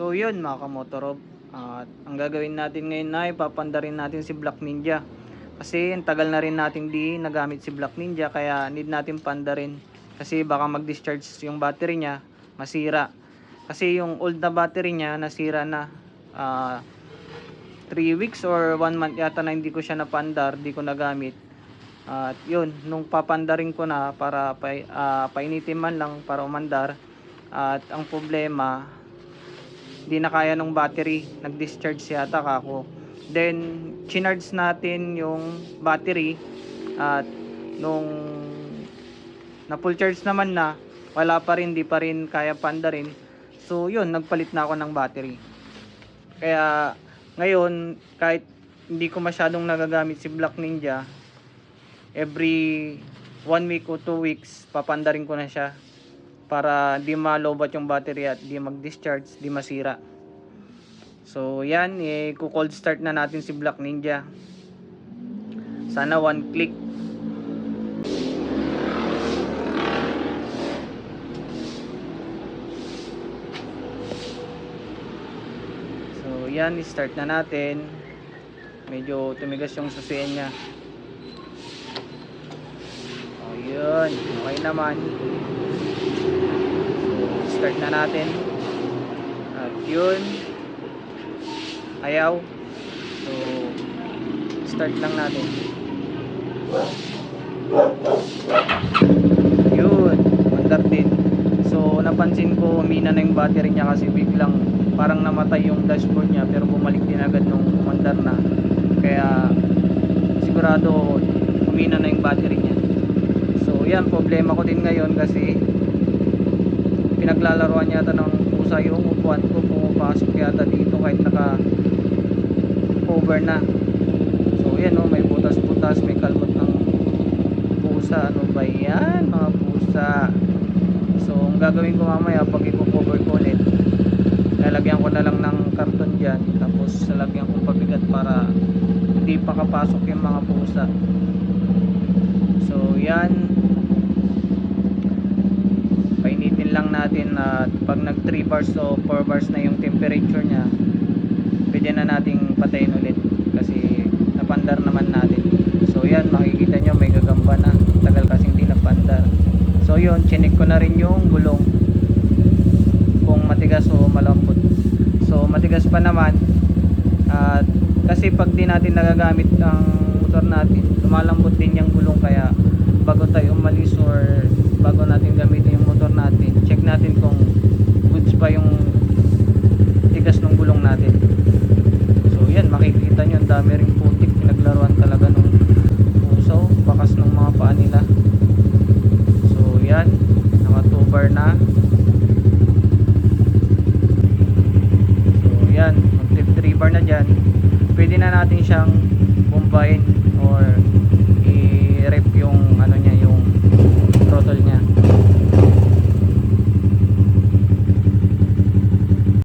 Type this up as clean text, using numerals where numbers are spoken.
So yun mga kamotorob, at ang gagawin natin ngayon na ipapanda rin natin si Black Ninja. Kasi ang tagal na rin nating di nagamit si Black Ninja, kaya need natin panda rin. Kasi baka mag-discharge yung battery niya, masira. Kasi yung old na battery niya nasira na. 3 weeks or 1 month yata na hindi ko siya napandar, hindi ko nagamit. At yun, nung papandarin ko na para painitin man lang para umandar. At ang problema, di na kaya nung battery, nag-discharge yata kako. Then chinarge natin yung battery, at nung na full charge naman na, wala pa rin, di pa rin kaya pandarin. So yun, nagpalit na ako ng battery. Kaya ngayon, kahit hindi ko masyadong nagagamit si Black Ninja, every 1 week o 2 weeks papandarin ko na siya para di malobat yung battery at di mag-discharge, di masira. So yan, cold start na natin si Black Ninja. Sana 1 click. So yan, start na natin. Medyo tumigas yung susian niya. Oh yun, okay naman. So start na natin. At yun, ayaw. So start lang natin. Yun, mandar din. So napansin ko humina na yung battery niya kasi biglang parang namatay yung dashboard niya, pero bumalik din agad nung mandar na. Kaya sigurado humina na yung battery niya. So yan, problema ko din ngayon kasi pinaglalaroan yata ng pusa yung upuan ko, pumapasok yata dito kahit naka cover na. So yan o, may butas-butas, may kalmot ng pusa. Ano ba yan mga pusa? So ang gagawin ko mamaya, pag i-cover ko ulit, lalagyan ko na lang ng karton dyan, tapos lalagyan ko pabigat para hindi pa kapasok yung mga pusa. So yan, painitin lang natin. At pag nag 3 bars o 4 bars na yung temperature nya, pwede na nating patayin ulit kasi napandar naman natin. So yan, makikita nyo may gagamba na, tagal kasi hindi napandar. So yun, chinik ko na rin yung gulong kung matigas o malambot. So matigas pa naman, at kasi pag di natin nagagamit ang motor natin, lumalambot din yung gulong. Kaya bago tayo umalis or bago natin gamitin yung motor natin, check natin kung goods pa yung tigas ng gulong natin. So yan, makikita nyo ang dami ring putik, pinaglaruan talaga nung puso, bakas ng mga paa nila. So yan, naka 2 bar na. So yan, mag 3 bar na dyan, pwede na natin siyang bombahin o